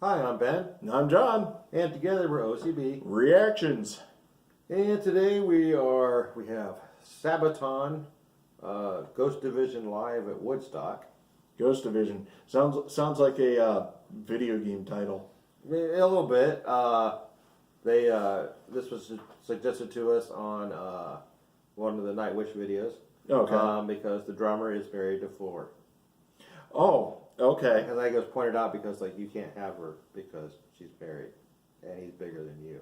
Hi, I'm Ben. And I'm John. And together we're OCB. Reactions. And today we have Sabaton, Ghost Division live at Woodstock. Ghost Division. Sounds like a video game title. A little bit. This was suggested to us on one of the Night Wish videos. Okay. Because the drummer is married to Floor. Oh, okay. And that was pointed out because you can't have her because she's married and he's bigger than you.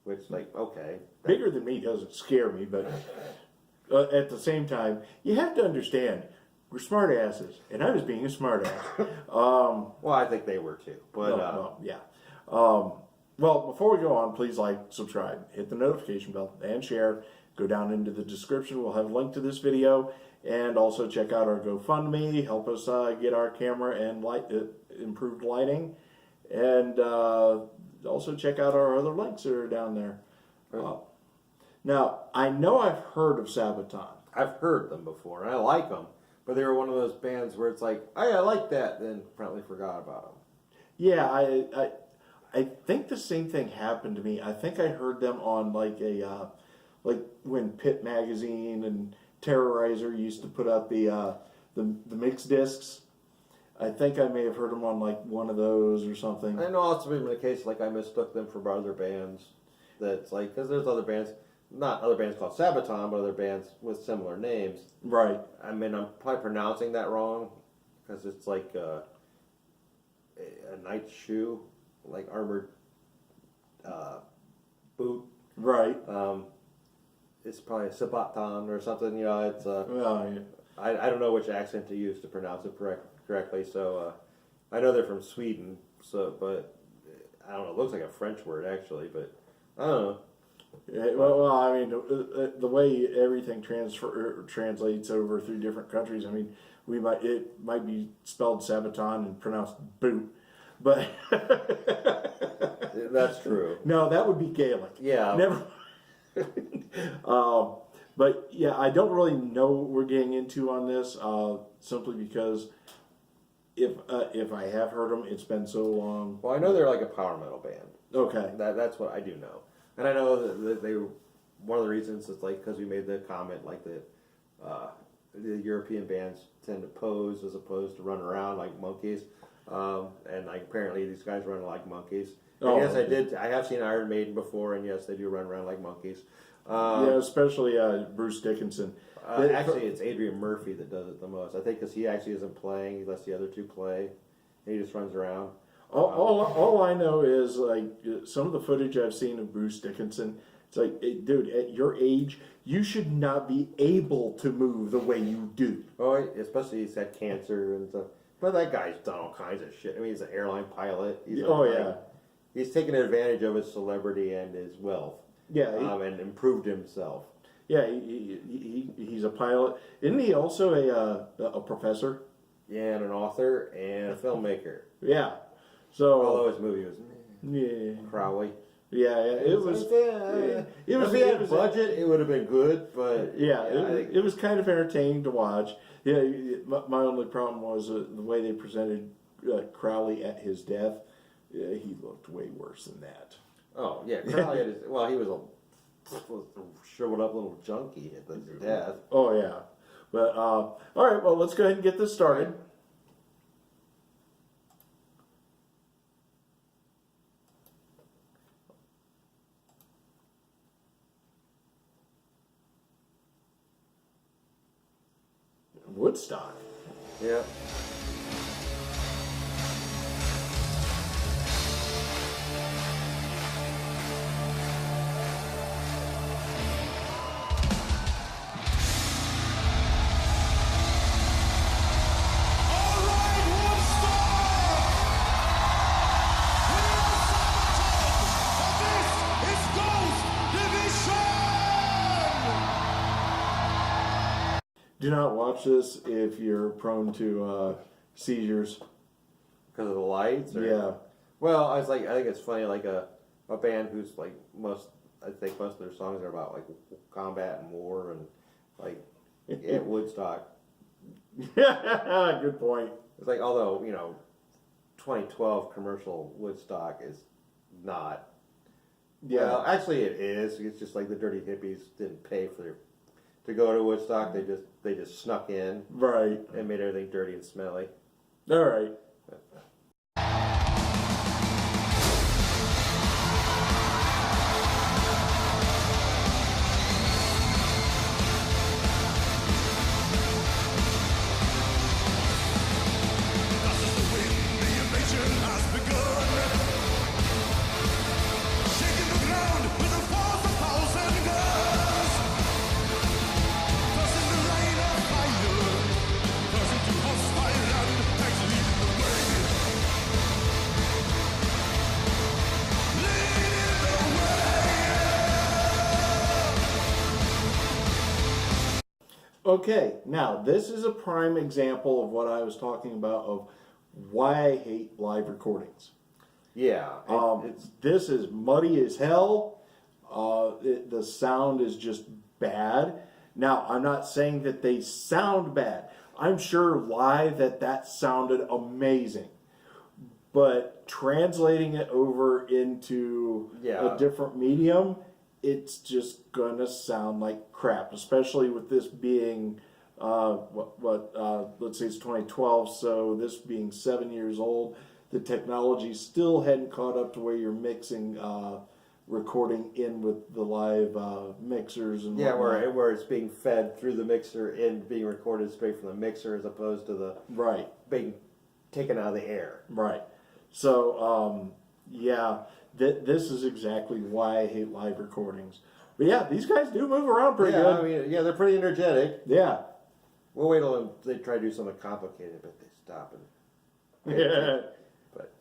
Which okay. Bigger than me doesn't scare me, but at the same time, you have to understand, we're smart asses, and I was being a smart ass. Well, I think they were too. But yeah. Well, before we go on, please like, subscribe, hit the notification bell, and share. Go down into the description. We'll have a link to this video. And also check out our GoFundMe. Help us get our camera and improved lighting. And also check out our other links that are down there. Now, I know I've heard of Sabaton. I've heard them before, and I like them. But they were one of those bands where it's like, hey, I like that, then promptly forgot about them. Yeah, I think the same thing happened to me. I think I heard them on like when Pit Magazine and Terrorizer used to put out the mix discs. I think I may have heard them on one of those or something. I know it's been the case I mistook them for other bands. That's because there's other bands, not other bands called Sabaton, but other bands with similar names. Right. I mean, I'm probably pronouncing that wrong because it's like a knight's shoe, like armored boot. Right. It's probably a Sabaton or something. It's Well, yeah. I don't know which accent to use to pronounce it correctly. So I know they're from Sweden. So, but I don't know. It looks like a French word actually, but I don't know. Yeah, well, I mean, the way everything translates over through different countries. I mean, it might be spelled Sabaton and pronounced boot, but That's true. No, that would be Gaelic. Yeah. Never. But yeah, I don't really know what we're getting into on this, simply because if I have heard them, it's been so long. Well, I know they're like a power metal band. Okay. That's what I do know, and I know that they. One of the reasons is because we made the comment the European bands tend to pose as opposed to run around like monkeys, and apparently these guys run like monkeys. Oh, yes, okay. I have seen Iron Maiden before, and yes, they do run around like monkeys. Yeah, especially Bruce Dickinson. Actually, it's Adrian Murphy that does it the most. I think because he actually isn't playing; he lets the other two play. And he just runs around. All I know is some of the footage I've seen of Bruce Dickinson. It's like, dude, at your age, you should not be able to move the way you do. Oh, especially he's had cancer and stuff. But that guy's done all kinds of shit. I mean, he's an airline pilot. He's taken advantage of his celebrity and his wealth. Yeah, and improved himself. Yeah, he's a pilot. Isn't he also a professor? Yeah, and an author and a filmmaker. Yeah. So although his movie was Crowley. Yeah, it was. If he had a budget, it would have been good. But yeah, it was kind of entertaining to watch. Yeah, my only problem was the way they presented Crowley at his death. Yeah, he looked way worse than that. Oh yeah, Crowley had his, well, he was a shriveled up little junkie at his death. Oh yeah, but all right. Well, let's go ahead and get this started. Woodstock. Yeah. Do not watch this if you're prone to seizures. Because of the lights? Or? Yeah. Well, I think it's funny, a band who's I think most of their songs are about combat and war and at Woodstock. Good point. It's although, 2012 commercial Woodstock is not. Yeah. Well, actually, it is. It's just like the Dirty Hippies didn't pay to go to Woodstock. They just snuck in, Right. and made everything dirty and smelly. All right. Okay, now this is a prime example of what I was talking about of why I hate live recordings. Yeah, This is muddy as hell. The sound is just bad. Now, I'm not saying that they sound bad. I'm sure live that sounded amazing. But translating it over into a different medium, it's just gonna sound like crap. Especially with this being let's say it's 2012, so this being 7 years old, the technology still hadn't caught up to where you're mixing recording in with the live mixers and whatnot. where it's being fed through the mixer and being recorded straight from the mixer as opposed to the being taken out of the air. Right. So this is exactly why I hate live recordings. But yeah, these guys do move around pretty good. I mean, they're pretty energetic. Yeah. We'll wait till they try to do something complicated, but they stop and. Yeah. But.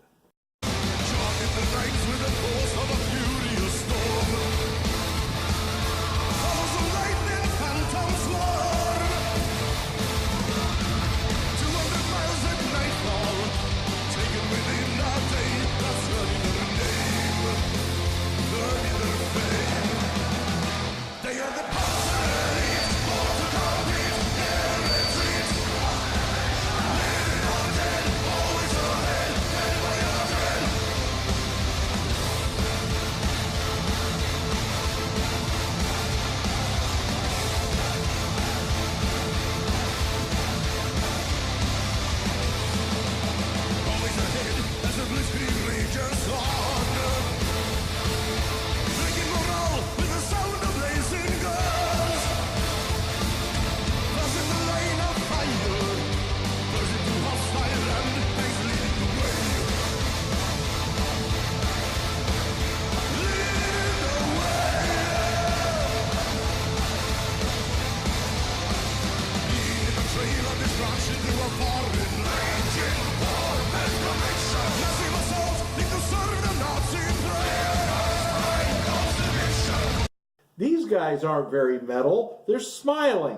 These guys aren't very metal. They're smiling.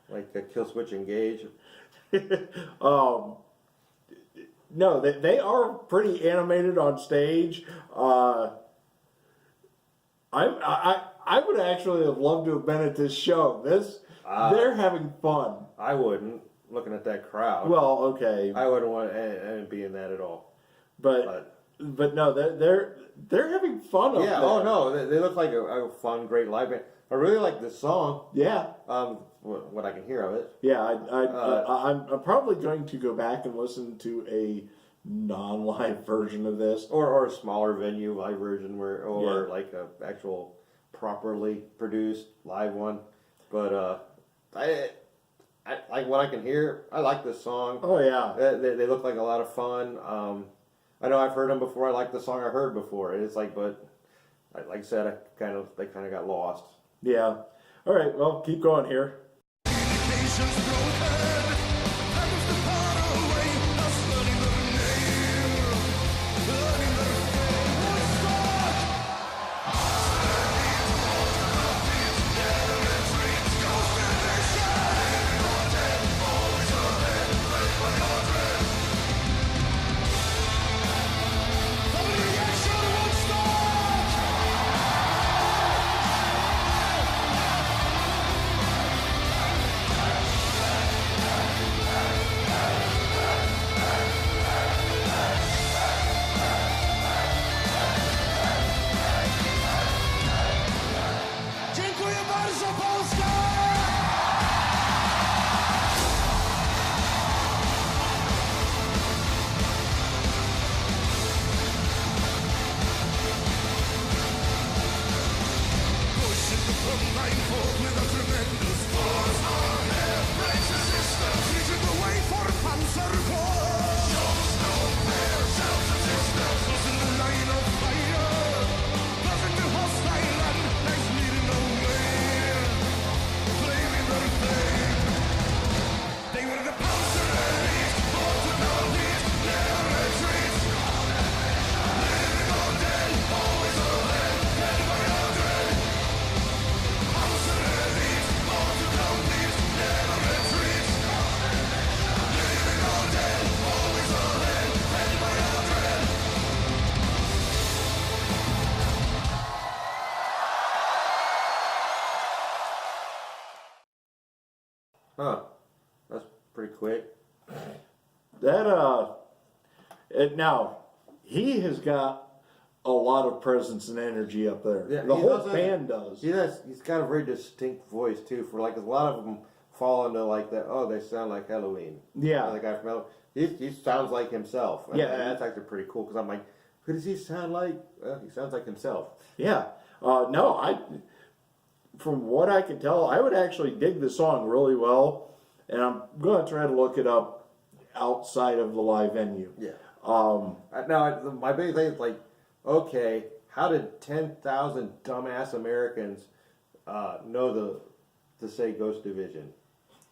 Like a kill switch engage. No, they are pretty animated on stage. I would actually have loved to have been at this show. They're having fun. I wouldn't, looking at that crowd. Well, okay, I wouldn't want to be in that at all. but no, they're having fun. Up there. Oh no, they look like a fun, great live band. I really like this song. Yeah. What I can hear of it. Yeah, I'm probably going to go back and listen to a non-live version of this, or a smaller venue live version, like a actual properly produced live one. But I like what I can hear. I like this song. Oh yeah, they look like a lot of fun. I know I've heard them before. I like the song I heard before. It's like, but like I said, they kind of got lost. Yeah. All right. Well, keep going here. Huh. That's pretty quick. That now he has got a lot of presence and energy up there. Yeah, the he whole does. band does. He's got a very distinct voice too. For like a lot of them fall into like that. Oh, they sound like Halloween. Yeah. The guy from Halloween. He sounds like himself. And Yeah. that's actually pretty cool because I'm like, who does he sound like? He sounds like himself. Yeah. No, from what I can tell, I would actually dig the song really well, and I'm going to try to look it up outside of the live venue. Yeah. Now, my big thing is like, okay, how did 10,000 dumbass Americans know to say Ghost Division?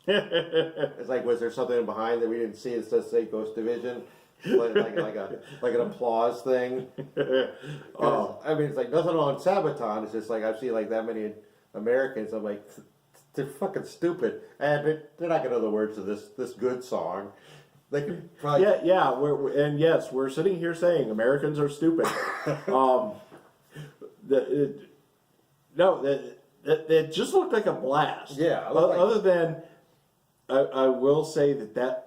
It's like, was there something behind that we didn't see that says say Ghost Division? like an applause thing. I mean, it's like nothing on Sabaton. It's just like I've seen like that many Americans. I'm like, they're fucking stupid, and they're not gonna know the words to this good song. They could probably and yes, we're sitting here saying Americans are stupid. It just looked like a blast. Yeah. Other than, I will say that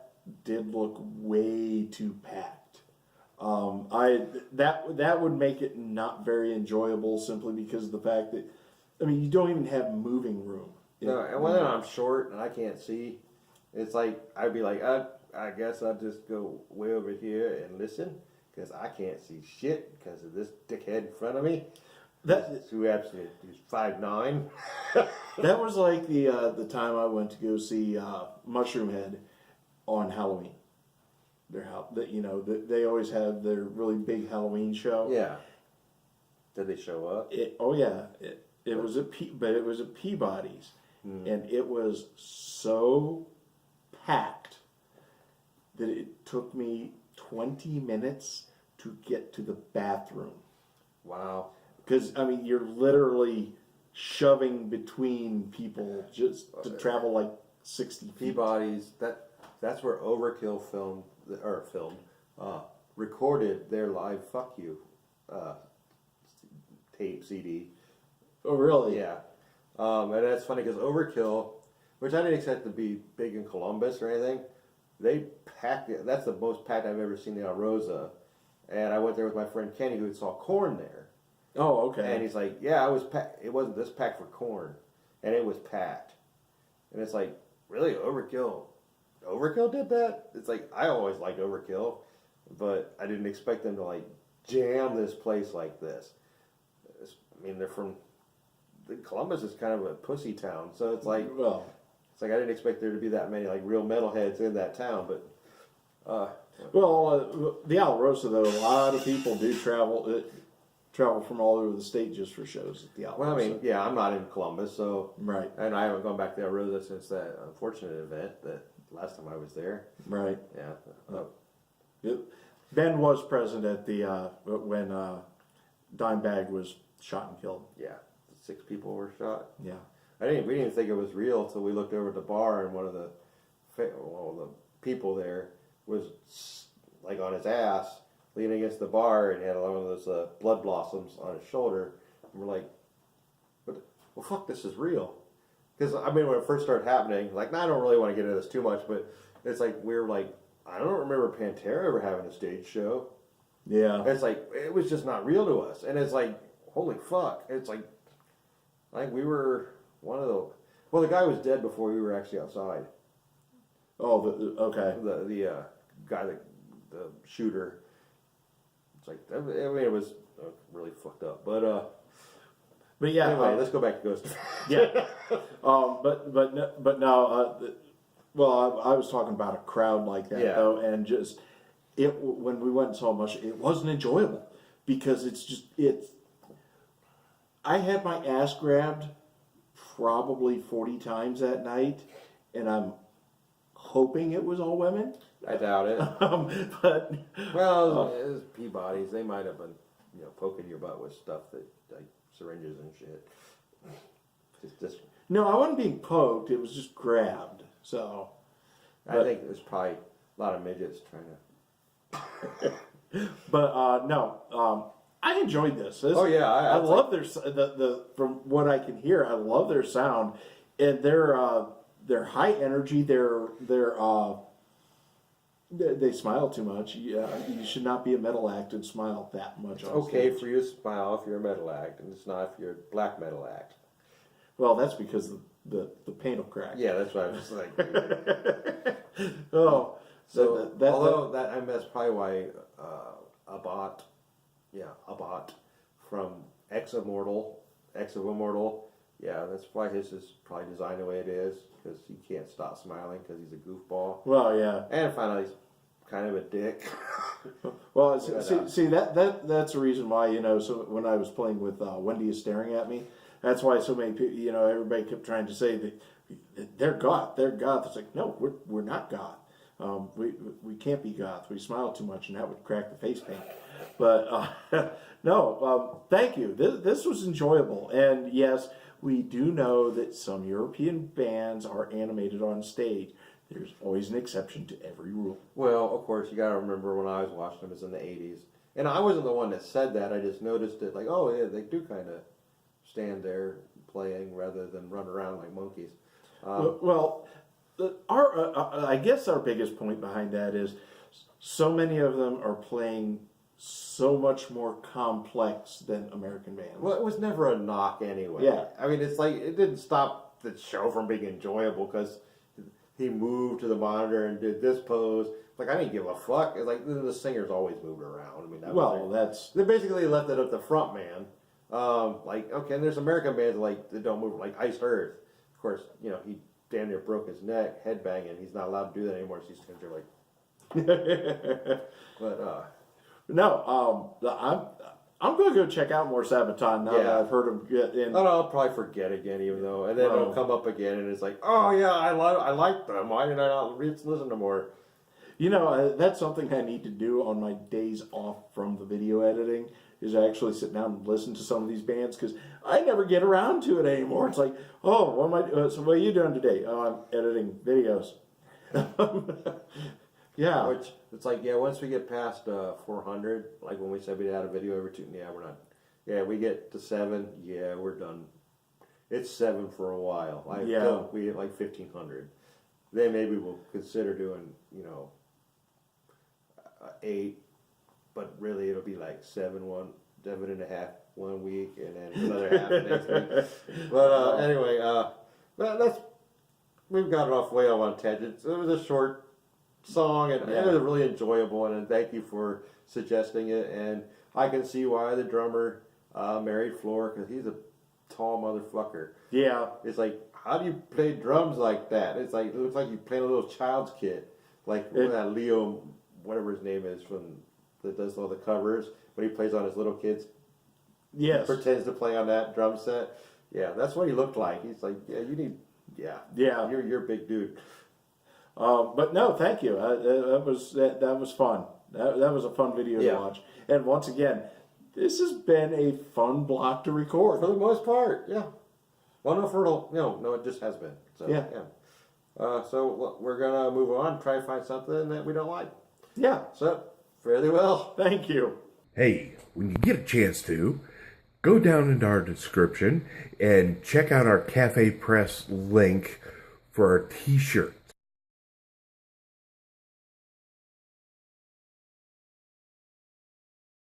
did look way too packed. That would make it not very enjoyable simply because of the fact that, I mean, you don't even have moving room. No, and when I'm short and I can't see, it's like I'd be like, I guess I'll just go way over here and listen because I can't see shit because of this dickhead in front of me. Who absolutely is 5'9". That was like the time I went to go see Mushroom Head on Halloween. They always have their really big Halloween show. Yeah. Did they show up? It was at Peabody's, and it was so packed that it took me 20 minutes to get to the bathroom. Wow. Because, I mean, you're literally shoving between people just to travel like 60 feet. Peabody's, that's where Overkill recorded their live Fuck You tape CD. Oh, really? Yeah. And that's funny because Overkill, which I didn't expect to be big in Columbus or anything, they packed it. That's the most packed I've ever seen the Alrosa. And I went there with my friend Kenny who saw Korn there. Oh, okay. And he's like, yeah, I was packed. It wasn't this packed for Korn. And it was packed. And it's like, really? Overkill did that? It's like, I always liked Overkill, but I didn't expect them to like jam this place like this. I mean, Columbus is kind of a pussy town, so it's like, I didn't expect there to be that many like real metalheads in that town, but. The Alrosa though, a lot of people do travel from all over the state just for shows at the Alrosa. Well, I mean, yeah, I'm not in Columbus, so right, and I haven't gone back to Alrosa since that unfortunate event that last time I was there. Right. Yeah. Ben was present at the when Dimebag was shot and killed. Yeah, 6 people were shot. Yeah. We didn't even think it was real until we looked over at the bar and one of the people there was like on his ass, leaning against the bar, and had one of those blood blossoms on his shoulder. And we're like, well, fuck, this is real. Because, I mean, when it first started happening, like, I don't really want to get into this too much, but it's like, we were like, I don't remember Pantera ever having a stage show. Yeah. And it's like, it was just not real to us. And it's like, holy fuck. It's like we were one of the, well, the guy was dead before we were actually outside. Oh, okay. The guy, the shooter. It's like, I mean, it was really fucked up. But But yeah, Anyway, let's go back to Ghost. yeah. But no. Well, I was talking about a crowd like that though, and just when we went and saw Mush, it wasn't enjoyable because it's. I had my ass grabbed probably 40 times that night, and I'm hoping it was all women. I doubt it. But well, it was Peabody's. They might have been, poking your butt with stuff like syringes and shit. Just no, I wasn't being poked. It was just grabbed. So I think there's probably a lot of midgets trying to. But no, I enjoyed this. Oh yeah, I love their the from what I can hear. I love their sound, and their high energy. They smile too much. You should not be a metal act and smile that much. It's okay for you to smile if you're a metal act, and it's not if you're a black metal act. Well, that's because the paint will crack. Yeah, that's what I was like. Oh, so that's probably why Abbott from X of Immortal, yeah, that's why his is probably designed the way it is, because he can't stop smiling because he's a goofball. Well, yeah. And finally, he's kind of a dick. Well, see that's the reason why, so when I was playing with Wendy is Staring at Me, that's why so many people, everybody kept trying to say that they're goth. It's like, no, we're not goth. We can't be goth. We smile too much, and that would crack the face paint. But no, thank you. This was enjoyable, and yes, we do know that some European bands are animated on stage. There's always an exception to every rule. Well, of course, you got to remember when I was watching them, it was in the 80s. And I wasn't the one that said that. I just noticed it, like, oh, yeah, they do kind of stand there playing rather than run around like monkeys. I guess our biggest point behind that is so many of them are playing so much more complex than American bands. Well, it was never a knock anyway. Yeah. I mean, it's like, it didn't stop the show from being enjoyable because he moved to the monitor and did this pose. Like, I didn't give a fuck. It's like, the singers always moved around. I mean, they basically left it up to the front man. Okay, and there's American bands that don't move, like Iced Earth. Of course, he damn near broke his neck headbanging. He's not allowed to do that anymore. So he's like, but no, I'm going to go check out more Sabaton now that I've heard him get in. No, I'll probably forget again, even though, and then it'll come up again, and it's like, oh yeah, I like them. Why did I not listen to more? That's something I need to do on my days off from the video editing. Is actually sit down and listen to some of these bands, because I never get around to it anymore. It's like, oh, so what are you doing today? Oh, I'm editing videos. Yeah. Which, it's like, once we get past 400, like when we said we'd add a video every 2, we're not. Yeah, we get to 7, we're done. It's 7 for a while. We hit like 1,500. Then maybe we'll consider doing, 8. But really, it'll be like 7.5 one week, and then another half next week. But anyway, we've got it off way off on tangents. It was a short song, and it was really enjoyable. And thank you for suggesting it. And I can see why the drummer married Floor, because he's a tall motherfucker. Yeah, it's like, how do you play drums like that? It's like, it looks like you're playing a little child's kid, like that Leo, whatever his name is from. That does all the covers, but he plays on his little kids. Yes. He pretends to play on that drum set. Yeah, that's what he looked like. He's like, you're a big dude. But no, thank you. That was fun. That was a fun video to watch. And once again, this has been a fun block to record for the most part. Yeah. Well, no, it just has been. So, yeah. So we're gonna move on. Try to find something that we don't like. Yeah. So. Fairly well. Thank you. Hey, when you get a chance to, go down into our description and check out our Cafe Press link for our t-shirt.